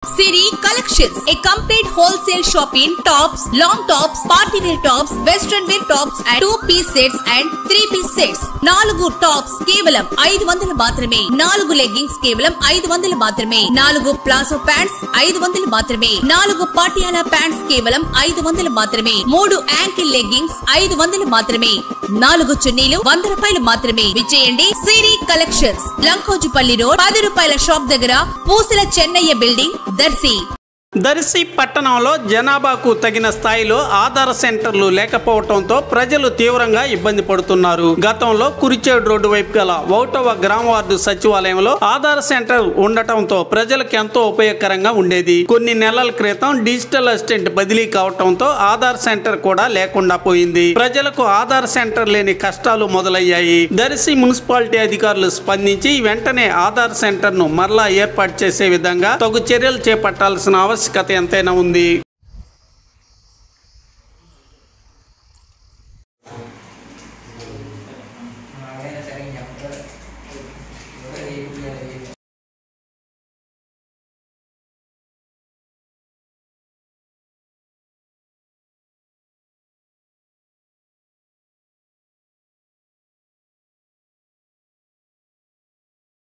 Siri Collections, a complete wholesale shop in tops, long tops, party wear tops, western wear tops and 2-piece sets and 3-piece sets. 4 tops కేవలం 500 మాత్రమే. 4 leggings కేవలం 500 మాత్రమే. 4 palazzo pants 500 మాత్రమే. 4 Patiala pants కేవలం 500 మాత్రమే. 3 ankle leggings 500 మాత్రమే. 4 చున్నీలు 100 రూపాయలు మాత్రమే. విచేయండి సిరి కలెక్షన్స్, లంకోజుపల్లి రోడ్, 10 రూపాయల షాప్ దగ్గర, పూసల చెన్నయ్య బిల్డింగ్, దర్శి. దర్శి పట్టణంలో జనాభాకు తగిన స్థాయిలో ఆధార్ సెంటర్లు లేకపోవడంతో ప్రజలు తీవ్రంగా ఇబ్బంది పడుతున్నారు. గతంలో కురిచేడు రోడ్డు వైపు గల 1వ గ్రామ వార్డు సచివాలయంలో ఆధార్ సెంటర్ ఉండటంతో ప్రజలకు ఎంతో ఉపయోగకరంగా ఉండేది. కొన్ని నెలల క్రితం డిజిటల్ అసిస్టెంట్ బదిలీ కావటంతో ఆధార్ సెంటర్ కూడా లేకుండా పోయింది. ప్రజలకు ఆధార్ సెంటర్ లేని కష్టాలు మొదలయ్యాయి. దర్శి మున్సిపాలిటీ అధికారులు స్పందించి వెంటనే ఆధార్ సెంటర్ ను మరలా ఏర్పాటు చేసే విధంగా తగు చర్యలు చేపట్టాల్సిన ఆవశ్యకత ఎంతైనా ఉంది.